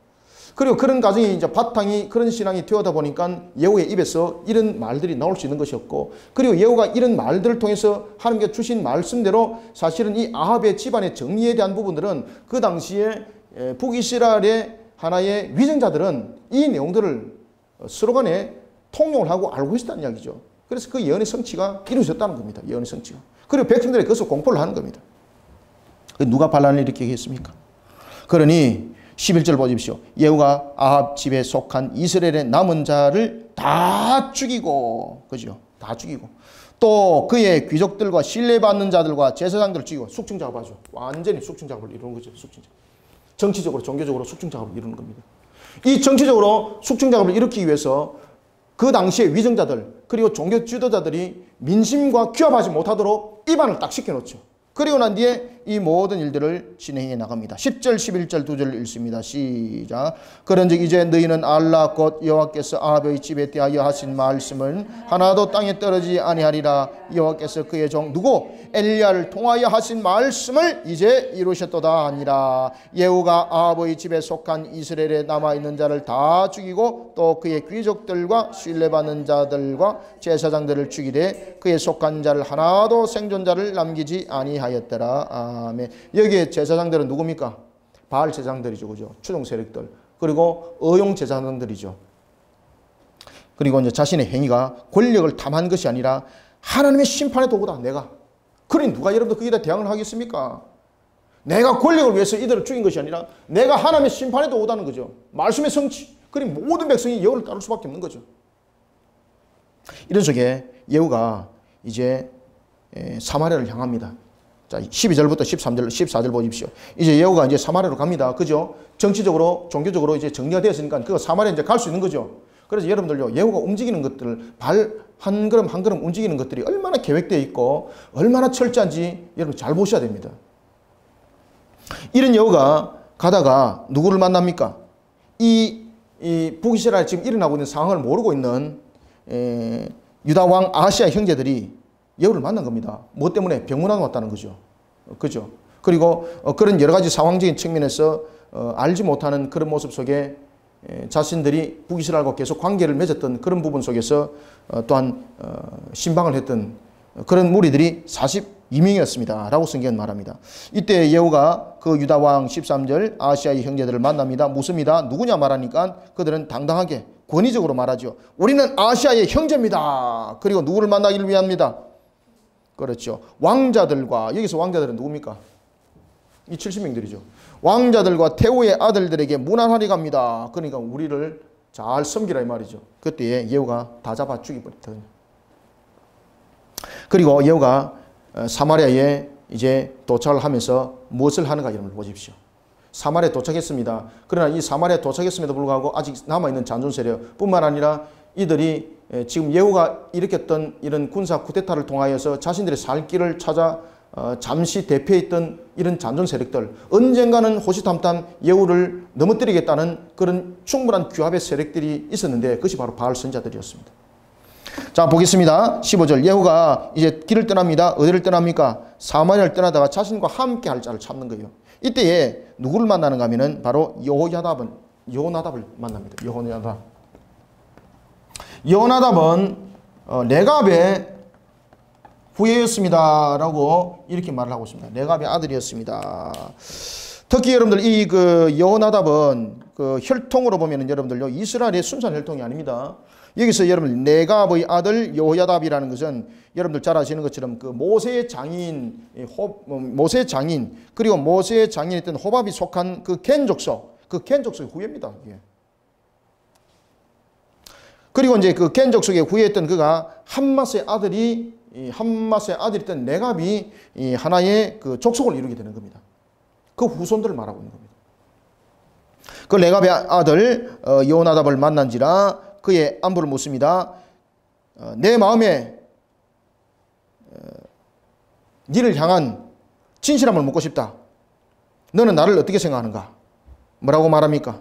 그리고 그런 가정이 이제 바탕이 그런 신앙이 되어다 보니까 예후의 입에서 이런 말들이 나올 수 있는 것이었고 그리고 예후가 이런 말들을 통해서 하나님께 주신 말씀대로 사실은 이 아합의 집안의 정리에 대한 부분들은 그 당시에 북이스라엘의 하나의 위정자들은 이 내용들을 서로 간에 통용을 하고 알고 있었다는 이야기죠. 그래서 그 예언의 성취가 이루어졌다는 겁니다. 예언의 성취가. 그리고 백성들이 그것을 공포를 하는 겁니다. 누가 반란을 일으키겠습니까? 그러니 11절 보십시오. 예후가 아합 집에 속한 이스라엘의 남은 자를 다 죽이고, 그죠? 다 죽이고. 또 그의 귀족들과 신뢰받는 자들과 제사장들을 죽이고 숙청 작업하죠. 완전히 숙청 작업을 이루는 거죠. 숙청 작업. 정치적으로, 종교적으로 숙청 작업을 이루는 겁니다. 이 정치적으로 숙청 작업을 일으키기 위해서 그 당시의 위정자들 그리고 종교 지도자들이 민심과 규합하지 못하도록 입안을 딱 시켜놓죠. 그리고 난 뒤에 이 모든 일들을 진행해 나갑니다. 10절 11절 두 절 읽습니다. 시작. 그런즉 이제 너희는 알라 곧 여호와께서 아합의 집에 대하여 하신 말씀은 하나도 땅에 떨어지지 아니하리라. 여호와께서 그의 종 누구? 엘리야를 통하여 하신 말씀을 이제 이루셨도다 하니라. 예후가 아합의 집에 속한 이스라엘에 남아있는 자를 다 죽이고 또 그의 귀족들과 신뢰받는 자들과 제사장들을 죽이되 그의 속한 자를 하나도 생존자를 남기지 아니하였더라. 아멘. 여기에 제사장들은 누굽니까? 바알 제사장들이죠. 그죠? 추종 세력들. 그리고 어용 제사장들이죠. 그리고 이제 자신의 행위가 권력을 탐한 것이 아니라 하나님의 심판의 도구다. 내가. 그러니 누가 여러분들 거기다 대항을 하겠습니까? 내가 권력을 위해서 이들을 죽인 것이 아니라 내가 하나님의 심판의 도구다는 거죠. 말씀의 성취. 그러니 모든 백성이 예후를 따를 수밖에 없는 거죠. 이런 속에 예후가 이제 사마리아를 향합니다. 자, 12절부터 13절, 14절 보십시오. 이제 예후가 이제 사마리아로 갑니다. 그죠? 정치적으로, 종교적으로 이제 정리가 되었으니까 그 사마리아 이제 갈 수 있는 거죠. 그래서 여러분들요, 예후가 움직이는 것들, 발 한 걸음 한 걸음 움직이는 것들이 얼마나 계획되어 있고 얼마나 철저한지 여러분 잘 보셔야 됩니다. 이런 예후가 가다가 누구를 만납니까? 이 북이스라엘 지금 일어나고 있는 상황을 모르고 있는 유다 왕 아하시아 형제들이 예후를 만난 겁니다. 뭐 때문에? 병문안 왔다는 거죠. 그죠? 그리고 그런 여러 가지 상황적인 측면에서 알지 못하는 그런 모습 속에 자신들이 북이스라엘과 계속 관계를 맺었던 그런 부분 속에서 또한 신방을 했던 그런 무리들이 42명이었습니다. 라고 성경은 말합니다. 이때 예후가 그 유다왕 13절 아하시아의 형제들을 만납니다. 묻습니다. 누구냐 말하니까 그들은 당당하게 권위적으로 말하죠. 우리는 아하시아의 형제입니다. 그리고 누구를 만나기를 위합니다. 그렇죠. 왕자들과, 여기서 왕자들은 누굽니까? 이 70명들이죠. 왕자들과 태후의 아들들에게 문안하리 갑니다. 그러니까 우리를 잘 섬기라 이 말이죠. 그때 예후가 다 잡아 죽이버렸거든요. 그리고 예후가 사마리아에 이제 도착을 하면서 무엇을 하는가 여러분 보십시오. 사마리아에 도착했습니다. 그러나 이 사마리아에 도착했음에도 불구하고 아직 남아있는 잔존 세력 뿐만 아니라 이들이 지금 예후가 일으켰던 이런 군사 쿠데타를 통하여서 자신들의 살 길을 찾아 잠시 대피했던 이런 잔존 세력들, 언젠가는 호시탐탐 예후를 넘어뜨리겠다는 그런 충분한 규합의 세력들이 있었는데 그것이 바로 바알 선자들이었습니다. 자, 보겠습니다. 15절. 예후가 이제 길을 떠납니다. 어디를 떠납니까? 사마리아를 떠나다가 자신과 함께 할 자를 찾는 거예요. 이때에 누구를 만나는가 하면은 바로 여호나답을 만납니다. 여호나답은 레갑의 후예였습니다 라고 이렇게 말을 하고 있습니다. 레갑의 아들이었습니다. 특히 여러분들 이 여호나답은 혈통으로 보면은 여러분들요, 이스라엘의 순수한 혈통이 아닙니다. 여기서 여러분 레갑의 아들 여호야답이라는 것은 여러분들 잘 아시는 것처럼 모세의 장인 그리고 모세의 장인이었던 호밥이 속한 겐 족속의 후예입니다. 이게. 그리고 이제 겐 족속의 후예였던 그가 함맛의 아들이었던 레갑이 하나의 족속을 이루게 되는 겁니다. 그 후손들을 말하고 있는 겁니다. 그 레갑의 아들 여호나답을 만난지라 그의 안부를 묻습니다. 내 마음에 니를 향한 진실함을 묻고 싶다. 너는 나를 어떻게 생각하는가? 뭐라고 말합니까?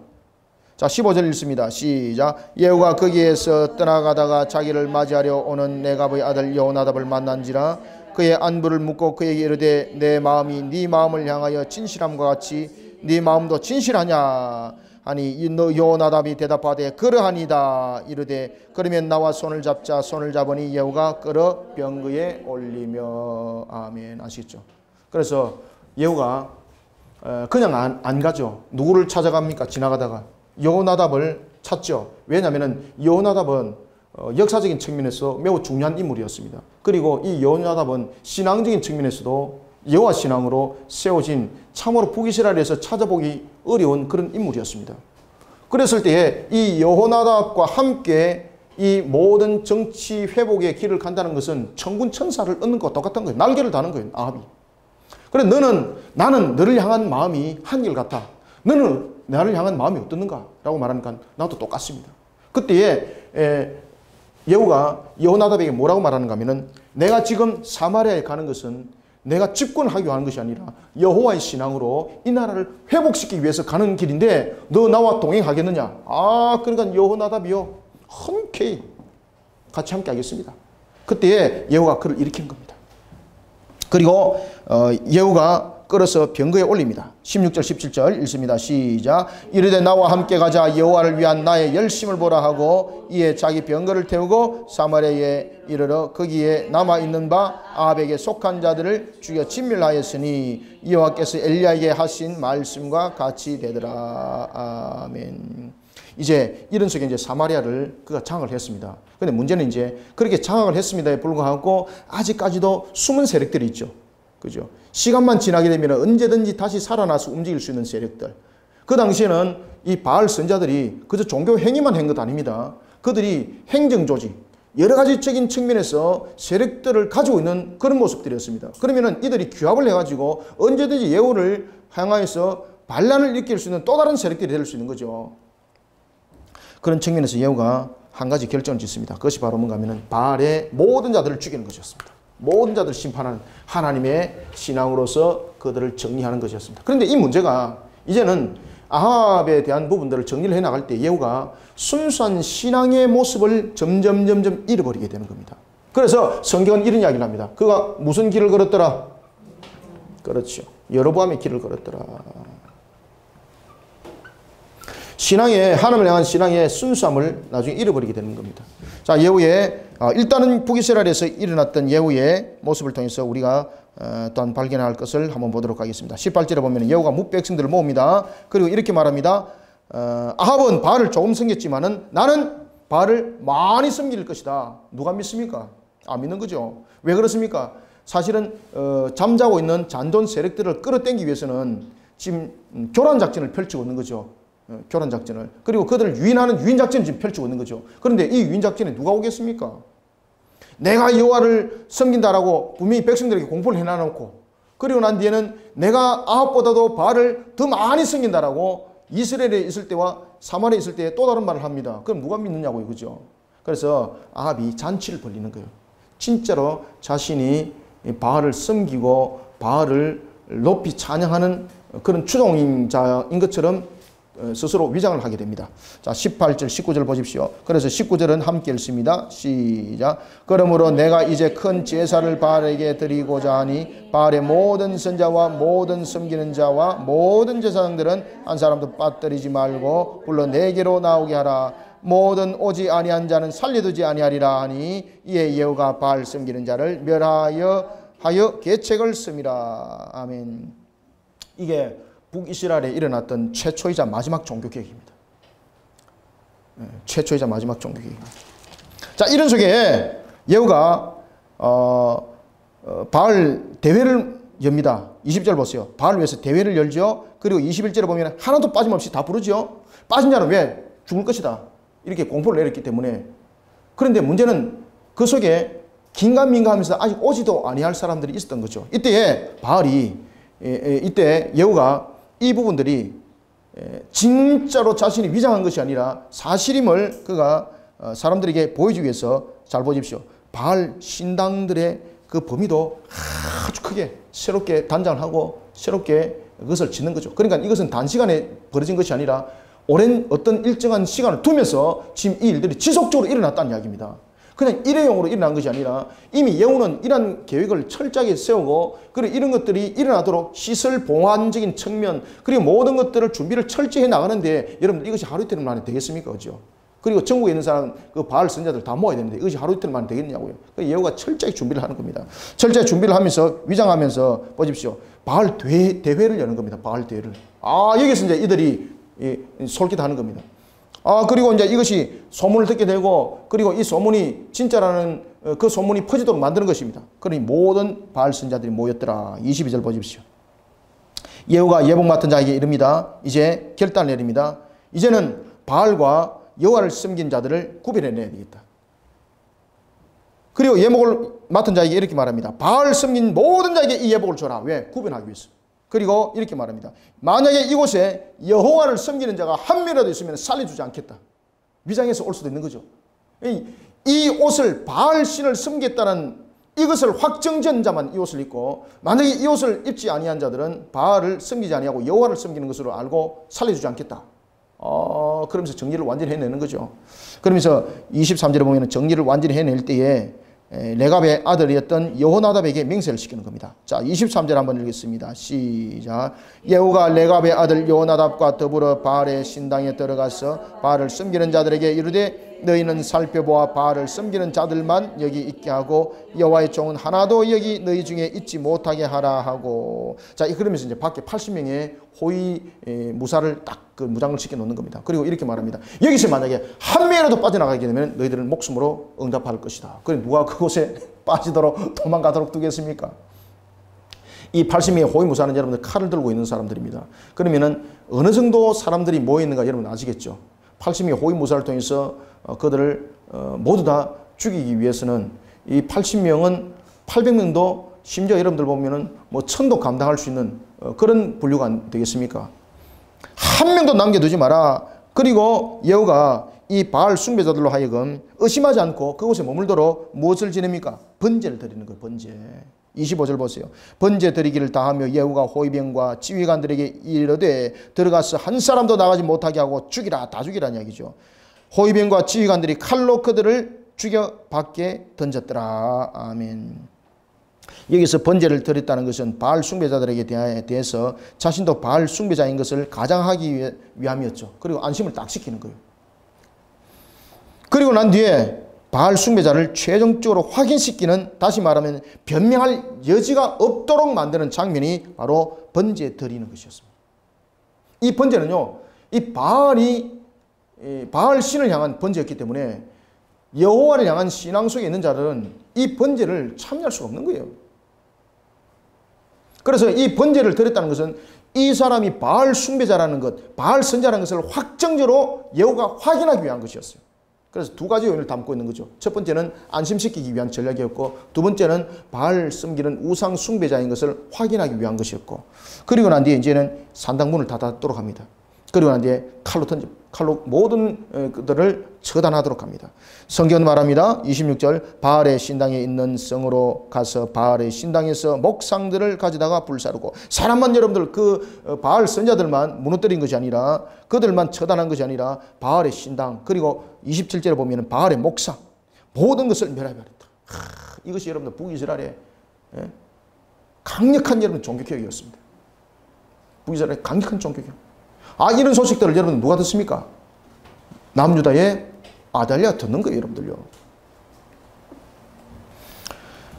자, 15절 읽습니다. 시작. 예후가 거기에서 떠나가다가 자기를 맞이하려 오는 레갑의 아들 여호나답을 만난지라 그의 안부를 묻고 그에게 이르되 내 마음이 네 마음을 향하여 진실함과 같이 네 마음도 진실하냐 하니 여호나답이 대답하되 그러하니다. 이르되 그러면 나와 손을 잡자. 손을 잡으니 예후가 끌어 병거에 올리며. 아멘. 아시겠죠? 그래서 예후가 그냥 안 가죠. 누구를 찾아갑니까? 지나가다가 여호나답을 찾죠. 왜냐하면 여호나답은 역사적인 측면에서 매우 중요한 인물이었습니다. 그리고 이 여호나답은 신앙적인 측면에서도 여호와 신앙으로 세워진 참으로 북이스라엘에서 찾아보기 어려운 그런 인물이었습니다. 그랬을 때에 이 여호나답과 함께 이 모든 정치 회복의 길을 간다는 것은 천군 천사를 얻는 것과 똑같은 거예요. 날개를 다는 거예요. 아합이. 그래 나는 너를 향한 마음이 한결같아. 너는 나를 향한 마음이 어떻는가? 라고 말하니까 나도 똑같습니다. 그때에 예후가 여호나답에게 뭐라고 말하는가 하면은 내가 지금 사마리아에 가는 것은 내가 집권하기 위한 것이 아니라 여호와의 신앙으로 이 나라를 회복시키기 위해서 가는 길인데 너 나와 동행하겠느냐? 그러니까 여호나답이요 흔쾌히 같이 함께 하겠습니다. 그때에 예후가 그를 일으킨 겁니다. 그리고 예후가 끌어서 병거에 올립니다. 16절 17절 읽습니다. 시작. 이르되 나와 함께 가자. 여호와를 위한 나의 열심을 보라 하고 이에 자기 병거를 태우고 사마리아에 이르러 거기에 남아있는 바 아합에게 속한 자들을 죽여 진멸하였으니 여호와께서 엘리야에게 하신 말씀과 같이 되더라. 아멘. 이제 이런 속에 이제 사마리아를 그가 장악을 했습니다. 근데 문제는 이제 그렇게 장악을 했습니다에 불구하고 아직까지도 숨은 세력들이 있죠. 그죠? 시간만 지나게 되면 언제든지 다시 살아나서 움직일 수 있는 세력들. 그 당시에는 이 바알 선자들이 그저 종교 행위만 한 것 아닙니다. 그들이 행정조직, 여러 가지적인 측면에서 세력들을 가지고 있는 그런 모습들이었습니다. 그러면은 이들이 규합을 해가지고 언제든지 예후를 향하여서 반란을 일으킬 수 있는 또 다른 세력들이 될 수 있는 거죠. 그런 측면에서 예후가 한 가지 결정을 짓습니다. 그것이 바로 뭔가 하면은 바알의 모든 자들을 죽이는 것이었습니다. 모든 자들을 심판하는 하나님의 신앙으로서 그들을 정리하는 것이었습니다. 그런데 이 문제가 이제는 아합에 대한 부분들을 정리를 해나갈 때 예후가 순수한 신앙의 모습을 점점 잃어버리게 되는 겁니다. 그래서 성경은 이런 이야기를 합니다. 그가 무슨 길을 걸었더라? 그렇죠. 여로보암의 길을 걸었더라. 하나님을 향한 신앙의 순수함을 나중에 잃어버리게 되는 겁니다. 자, 예후의 일단은 북이스라엘에서 일어났던 예후의 모습을 통해서 우리가 또한 발견할 것을 한번 보도록 하겠습니다. 18절에 보면 예후가 뭇백성들을 모읍니다. 그리고 이렇게 말합니다. 아합은 바알을 조금 섬겼지만은 나는 바알을 많이 섬길 것이다. 누가 믿습니까? 안 믿는 거죠. 왜 그렇습니까? 사실은 잠자고 있는 잔존 세력들을 끌어당기기 위해서는 지금 교란 작전을 펼치고 있는 거죠. 교란 작전을. 그리고 그들을 유인하는 유인 작전을 지금 펼치고 있는 거죠. 그런데 이 유인 작전에 누가 오겠습니까? 내가 여호와를 섬긴다라고 분명히 백성들에게 공포를 해놔놓고 그리고 난 뒤에는 내가 아합보다도 바알을 더 많이 섬긴다라고 이스라엘에 있을 때와 사마리아에 있을 때 또 다른 말을 합니다. 그럼 누가 믿느냐고요. 그죠? 그래서 아합이 잔치를 벌리는 거예요. 진짜로 자신이 바알을 섬기고 바알을 높이 찬양하는 그런 추종자인 것처럼 스스로 위장을 하게 됩니다. 자, 18절, 19절 보십시오. 그래서 19절은 함께 읽습니다. 시작. 그러므로 내가 이제 큰 제사를 바알에게 드리고자 하니 바알의 모든 선자와 모든 섬기는 자와 모든 제사장들은 한 사람도 빠뜨리지 말고 불러 내게로 나오게 하라. 모든 오지 아니한 자는 살려두지 아니하리라 하니 이에 예후가 바알 섬기는 자를 멸하여 계책을 씁니다. 아멘. 이게 북이스라엘에 일어났던 최초이자 마지막 종교개혁입니다. 최초이자 마지막 종교개혁입니다. 자, 이런 속에 예후가 바알 대회를 엽니다. 20절 보세요. 바알 위해서 대회를 열죠. 그리고 21절에 보면 하나도 빠짐없이 다 부르죠. 빠진 자는 왜? 죽을 것이다. 이렇게 공포를 내렸기 때문에. 그런데 문제는 그 속에 긴가민가하면서 아직 오지도 아니할 사람들이 있었던 거죠. 이때에 바알이 이때 예후가 이 부분들이 진짜로 자신이 위장한 것이 아니라 사실임을 그가 사람들에게 보여주기 위해서, 잘 보십시오. 바알 신당들의 그 범위도 아주 크게 새롭게 단장을 하고 새롭게 그것을 짓는 거죠. 그러니까 이것은 단시간에 벌어진 것이 아니라 오랜 어떤 일정한 시간을 두면서 지금 이 일들이 지속적으로 일어났다는 이야기입니다. 그냥 일회용으로 일어난 것이 아니라 이미 예후는 이런 계획을 철저하게 세우고, 그리고 이런 것들이 일어나도록 시설 보완적인 측면, 그리고 모든 것들을 준비를 철저히 해 나가는데, 여러분들 이것이 하루 이틀 만에 되겠습니까? 그죠? 그리고 전국에 있는 사람, 그 바알 선자들 다 모아야 되는데 이것이 하루 이틀 만에 되겠냐고요. 예후가 철저히 준비를 하는 겁니다. 철저히 준비를 하면서, 위장하면서, 보십시오. 바알 대회를 여는 겁니다. 바알 대회를. 여기서 이제 이들이 솔깃하는 겁니다. 그리고 이제 이것이 소문을 듣게 되고, 그리고 이 소문이 진짜라는 그 소문이 퍼지도록 만드는 것입니다. 그러니 모든 바알 선자들이 모였더라. 22절 보십시오. 예후가 예복 맡은 자에게 이릅니다. 이제 결단을 내립니다. 이제는 바알과 여호와를 섬긴 자들을 구별해내야 되겠다. 그리고 예복을 맡은 자에게 이렇게 말합니다. 바알 섬긴 모든 자에게 이 예복을 줘라. 왜? 구별하기 위해서. 그리고 이렇게 말합니다. 만약에 이곳에 여호와를 섬기는 자가 한 명이라도 있으면 살려주지 않겠다. 위장해서 올 수도 있는 거죠. 이 옷을 바알 신을 섬겼다는 이것을 확정된 자만 이 옷을 입고, 만약에 이 옷을 입지 아니한 자들은 바알을 섬기지 아니하고 여호와를 섬기는 것으로 알고 살려주지 않겠다. 그러면서 정리를 완전히 해내는 거죠. 그러면서 23절에 보면 정리를 완전히 해낼 때에 레갑의 아들이었던 여호나답에게 맹세를 시키는 겁니다. 자, 23절 한번 읽겠습니다. 시작. 예후가 레갑의 아들 여호나답과 더불어 바알의 신당에 들어가서 바알을 섬기는 자들에게 이르되 너희는 살펴보아 바알을 섬기는 자들만 여기 있게 하고 여호와의 종은 하나도 여기 너희 중에 있지 못하게 하라 하고. 자, 그러면서 이제 밖에 80명의 호위 무사를 딱 그 무장을 시켜 놓는 겁니다. 그리고 이렇게 말합니다. 여기서 만약에 한 명이라도 빠져나가게 되면 너희들은 목숨으로 응답할 것이다. 그래 누가 그곳에 빠지도록 도망가도록 두겠습니까? 이 80명의 호위 무사는 여러분들 칼을 들고 있는 사람들입니다. 그러면은 어느 정도 사람들이 모여 있는가 여러분 아시겠죠? 80명의 호위 무사를 통해서 그들을 모두 다 죽이기 위해서는 이 80명은 800명도 심지어 여러분들 보면은 뭐 1000도 감당할 수 있는 그런 분류가 안 되겠습니까? 한 명도 남겨두지 마라. 그리고 예후가 이 바알 숭배자들로 하여금 의심하지 않고 그곳에 머물도록 무엇을 지냅니까? 번제를 드리는 거예요. 번제. 25절 보세요. 번제 드리기를 다하며 예후가 호위병과 지휘관들에게 이르되 들어가서 한 사람도 나가지 못하게 하고 죽이라. 다 죽이라는 이야기죠. 호위병과 지휘관들이 칼로 그들을 죽여 밖에 던졌더라. 아멘. 여기서 번제를 드렸다는 것은 바알 숭배자들에게 대해서 자신도 바알 숭배자인 것을 가장하기 위함이었죠. 그리고 안심을 딱 시키는 거예요. 그리고 난 뒤에 바알 숭배자를 최종적으로 확인시키는, 다시 말하면 변명할 여지가 없도록 만드는 장면이 바로 번제 드리는 것이었습니다. 이 번제는요, 이 바알 신을 향한 번제였기 때문에 여호와를 향한 신앙 속에 있는 자들은 이 번제를 참여할 수가 없는 거예요. 그래서 이 번제를 드렸다는 것은 이 사람이 바알 숭배자라는 것, 바알 선자라는 것을 확정적으로 예후가 확인하기 위한 것이었어요. 그래서 두 가지 요인을 담고 있는 거죠. 첫 번째는 안심시키기 위한 전략이었고, 두 번째는 바알 섬기는 우상 숭배자인 것을 확인하기 위한 것이었고, 그리고 난 뒤에 이제는 산당문을 닫도록 합니다. 그리고 난 뒤에 칼로 모든 그들을 처단하도록 합니다. 성경은 말합니다. 26절 바알의 신당에 있는 성으로 가서 바알의 신당에서 목상들을 가져다가 불사르고 사람만 여러분들 그 바알 선자들만 무너뜨린 것이 아니라 그들만 처단한 것이 아니라 바알의 신당 그리고 27절에 보면 바알의 목상 모든 것을 멸해버렸다. 이것이 여러분들 북이스라엘의 강력한 여러분 종교개혁이었습니다. 북이스라엘의 강력한 종교개혁. 이런 소식들을 여러분 누가 듣습니까? 남유다의 아달랴가 듣는 거예요, 여러분들요.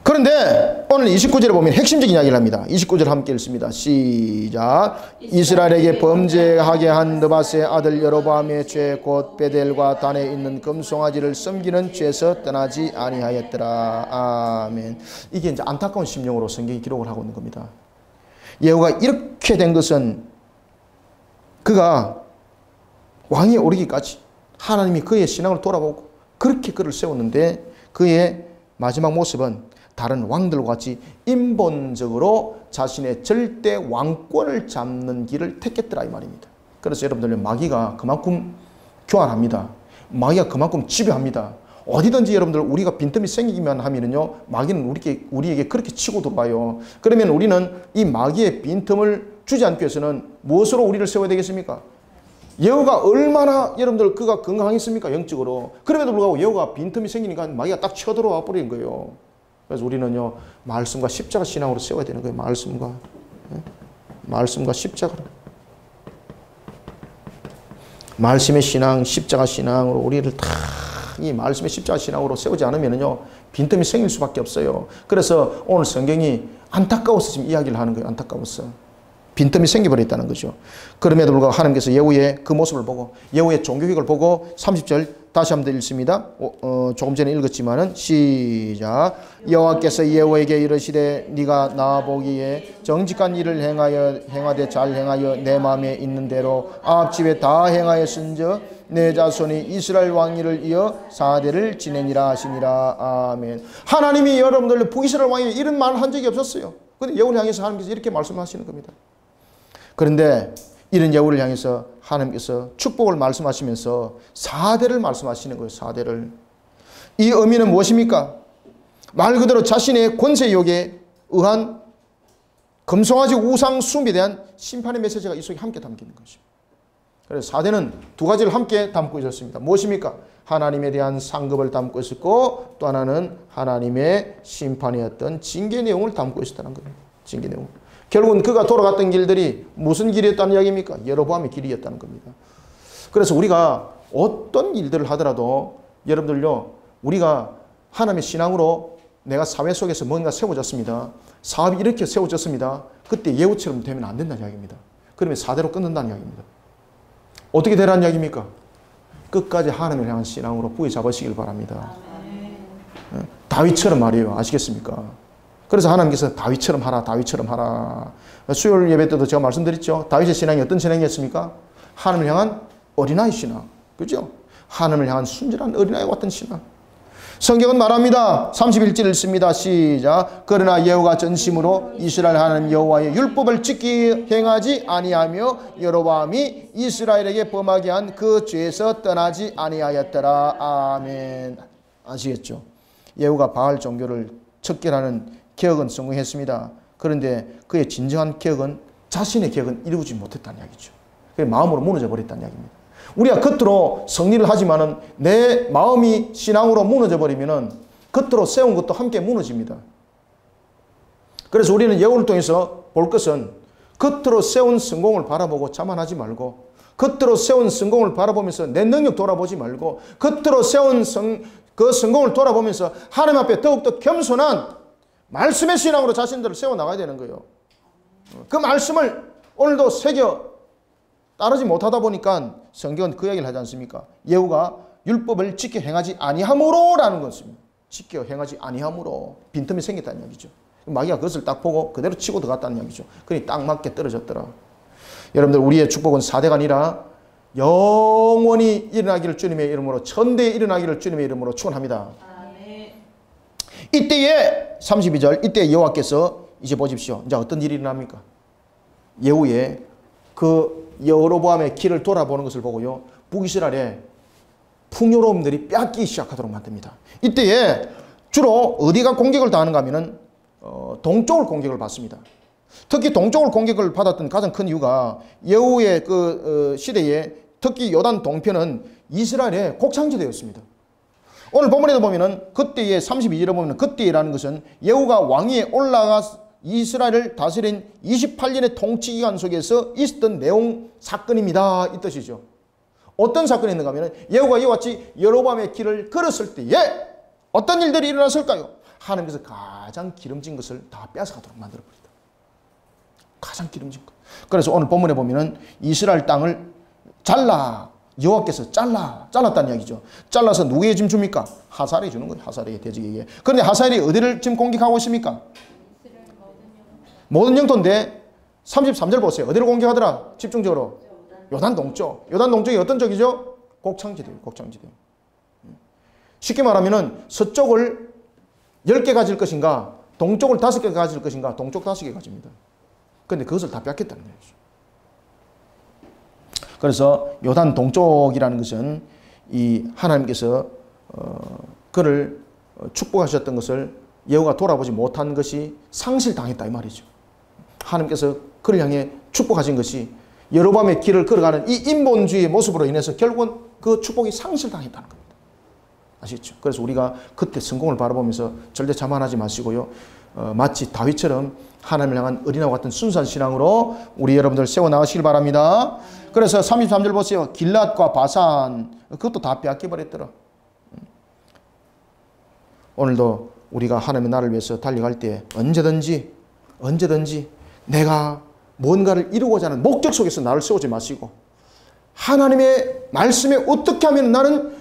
그런데 오늘 29절에 보면 핵심적인 이야기를 합니다. 29절 함께 읽습니다. 시작. 이스라엘에게 범죄하게 한 느밧의 아들 여로보암의 죄 곧 베델과 단에 있는 금송아지를 섬기는 죄에서 떠나지 아니하였더라. 아멘. 이게 이제 안타까운 심령으로 성경이 기록을 하고 있는 겁니다. 예후가 이렇게 된 것은 그가 왕위에 오르기까지 하나님이 그의 신앙을 돌아보고 그렇게 그를 세웠는데 그의 마지막 모습은 다른 왕들과 같이 인본적으로 자신의 절대 왕권을 잡는 길을 택했더라 이 말입니다. 그래서 여러분들 마귀가 그만큼 교활합니다. 마귀가 그만큼 지배합니다. 어디든지 여러분들 우리가 빈틈이 생기기만 하면은요 마귀는 우리에게 그렇게 치고 들어와요. 그러면 우리는 이 마귀의 빈틈을 주지 않기 위해서는 무엇으로 우리를 세워야 되겠습니까? 예후가 얼마나 여러분들 그가 건강했습니까? 영적으로. 그럼에도 불구하고 예후가 빈틈이 생기니까 마귀가 딱 쳐들어와 버리는 거예요. 그래서 우리는요 말씀과 십자가 신앙으로 세워야 되는 거예요. 말씀과 십자가로. 말씀의 신앙, 십자가 신앙으로 우리를 다 이 말씀의 십자가 신앙으로 세우지 않으면요 빈틈이 생길 수밖에 없어요. 그래서 오늘 성경이 안타까워서 지금 이야기를 하는 거예요. 안타까워서. 빈틈이 생겨버렸다는 거죠. 그럼에도 불구하고 하나님께서 예후의 그 모습을 보고 예후의 종교개혁을 보고 30절 다시 한번 읽습니다. 조금 전에 읽었지만은 시작. 여호와께서 예후에게 이르시되 네가 나보기에 정직한 일을 행하되 잘 행하여 내 마음에 있는 대로 아합 집에 다 행하였은즉 내 자손이 이스라엘 왕위를 이어 4대를 지내니라 하시니라. 아멘. 하나님이 여러분들 북이스라엘 왕이 이런 말을 한 적이 없었어요. 그런데 예후를 향해서 하나님께서 이렇게 말씀하시는 겁니다. 그런데 이런 예후를 향해서 하나님께서 축복을 말씀하시면서 4대를 말씀하시는 거예요. 4대를. 이 의미는 무엇입니까? 말 그대로 자신의 권세욕에 의한 금송아지 우상 숭배에 대한 심판의 메시지가 이 속에 함께 담기는 것입니다. 그래서 4대는 두 가지를 함께 담고 있었습니다. 무엇입니까? 하나님에 대한 상급을 담고 있었고 또 하나는 하나님의 심판의 어떤 징계 내용을 담고 있었다는 겁니다. 징계 내용. 결국은 그가 돌아갔던 길들이 무슨 길이었다는 이야기입니까? 여로보암의 길이었다는 겁니다. 그래서 우리가 어떤 일들을 하더라도 여러분들요 우리가 하나님의 신앙으로 내가 사회 속에서 뭔가 세워졌습니다. 사업이 이렇게 세워졌습니다. 그때 예후처럼 되면 안 된다는 이야기입니다. 그러면 4대로 끊는다는 이야기입니다. 어떻게 되라는 이야기입니까? 끝까지 하나님을 향한 신앙으로 부여 잡으시길 바랍니다. 다윗처럼 말이에요. 아시겠습니까? 그래서 하나님께서 다윗처럼 하라, 다윗처럼 하라. 수요일 예배 때도 제가 말씀드렸죠. 다윗의 신앙이 어떤 신앙이었습니까? 하나님을 향한 어린아이 신앙. 그죠? 하나님을 향한 순전한 어린아이와 같은 신앙. 성경은 말합니다. 31절 읽습니다. 시작. 그러나 예후가 전심으로 이스라엘 하나님 여호와의 율법을 지키 행하지 아니하며 여로보암이 이스라엘에게 범하게 한 그 죄에서 떠나지 아니하였더라. 아멘. 아시겠죠? 예후가 바알 종교를 척결하는 개혁은 성공했습니다. 그런데 그의 진정한 개혁은 자신의 개혁은 이루지 못했다는 이야기죠. 그게 마음으로 무너져 버렸다는 이야기입니다. 우리가 겉으로 성리를 하지만은 내 마음이 신앙으로 무너져 버리면은 겉으로 세운 것도 함께 무너집니다. 그래서 우리는 예후를 통해서 볼 것은 겉으로 세운 성공을 바라보고 자만하지 말고 겉으로 세운 성공을 바라보면서 내 능력 돌아보지 말고 겉으로 세운 그 성공을 돌아보면서 하나님 앞에 더욱더 겸손한 말씀의 신앙으로 자신들을 세워나가야 되는 거예요. 그 말씀을 오늘도 새겨 따르지 못하다 보니까 성경은 그 이야기를 하지 않습니까? 예후가 율법을 지켜 행하지 아니함으로 라는 것입니다. 지켜 행하지 아니함으로 빈틈이 생겼다는 이야기죠. 마귀가 그것을 딱 보고 그대로 치고 들어갔다는 이야기죠. 그러니 딱 맞게 떨어졌더라. 여러분들 우리의 축복은 4대가 아니라 영원히 일어나기를 주님의 이름으로 천대에 일어나기를 주님의 이름으로 축원합니다. 이때에 32절 이때 여호와께서 이제 보십시오. 이제 어떤 일이 일어납니까? 예후의 그 여로보암의 길을 돌아보는 것을 보고요. 북이스라엘의 풍요로움들이 빼앗기기 시작하도록 만듭니다. 이때에 주로 어디가 공격을 당하는가 하면은 동쪽을 공격을 받습니다. 특히 동쪽을 공격을 받았던 가장 큰 이유가 예후의 그 시대에 특히 요단 동편은 이스라엘의 곡창지대였습니다. 오늘 본문에도 보면은 그때의 32절에 보면은 그때라는 것은 예후가 왕위에 올라가 이스라엘을 다스린 28년의 통치 기간 속에서 있었던 내용 사건입니다. 이 뜻이죠. 어떤 사건이 있는가 하면 예후가 이와 같이 여로보암의 길을 걸었을 때에 어떤 일들이 일어났을까요? 하나님께서 가장 기름진 것을 다 뺏어가도록 만들어버렸다. 가장 기름진 것. 그래서 오늘 본문에 보면은 이스라엘 땅을 여호와께서 잘랐다는 이야기죠. 잘라서 누구에게 지금 줍니까? 하살에 주는 거예요. 하살에게, 대적에게. 그런데 하살이 어디를 지금 공격하고 있습니까? 모든 영토인데 33절 보세요. 어디를 공격하더라? 집중적으로. 요단 동쪽. 요단 동쪽이 어떤 쪽이죠? 곡창지대예요. 곡창지대. 쉽게 말하면은 서쪽을 10개 가질 것인가, 동쪽을 5개 가질 것인가, 동쪽 5개 가집니다. 그런데 그것을 다 뺏겼다는 거예요. 그래서 요단 동쪽이라는 것은 이 하나님께서 그를 축복하셨던 것을 예후가 돌아보지 못한 것이 상실당했다 이 말이죠. 하나님께서 그를 향해 축복하신 것이 여로보암의 길을 걸어가는 이 인본주의의 모습으로 인해서 결국은 그 축복이 상실당했다는 겁니다. 아시겠죠? 그래서 우리가 그때 성공을 바라보면서 절대 자만하지 마시고요. 마치 다윗처럼 하나님을 향한 어린아이와 같은 순수한 신앙으로 우리 여러분들 세워나가시길 바랍니다. 그래서 33절 보세요. 길랏과 바산 그것도 다 빼앗겨버렸더라. 오늘도 우리가 하나님의 나라를 위해서 달려갈 때 언제든지 내가 뭔가를 이루고자 하는 목적 속에서 나를 세우지 마시고 하나님의 말씀에 어떻게 하면 나는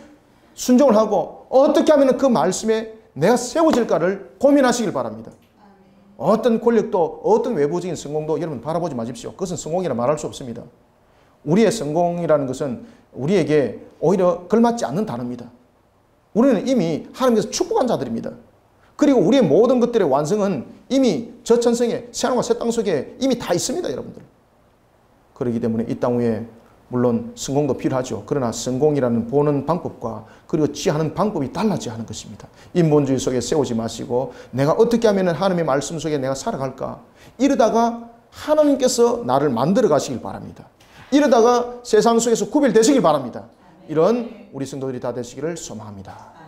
순종을 하고 어떻게 하면 그 말씀에 내가 세워질까를 고민하시길 바랍니다. 어떤 권력도 어떤 외부적인 성공도 여러분 바라보지 마십시오. 그것은 성공이라 말할 수 없습니다. 우리의 성공이라는 것은 우리에게 오히려 걸맞지 않는 단어입니다. 우리는 이미 하나님께서 축복한 자들입니다. 그리고 우리의 모든 것들의 완성은 이미 저 천성에 새하늘과 새 땅 속에 이미 다 있습니다. 여러분들. 그렇기 때문에 이 땅 위에 물론 성공도 필요하죠. 그러나 성공이라는 보는 방법과 그리고 취하는 방법이 달라져야 하는 것입니다. 인본주의 속에 세우지 마시고 내가 어떻게 하면 하나님의 말씀 속에 내가 살아갈까? 이러다가 하나님께서 나를 만들어 가시길 바랍니다. 이러다가 세상 속에서 구별되시길 바랍니다. 이런 우리 성도들이 다 되시기를 소망합니다.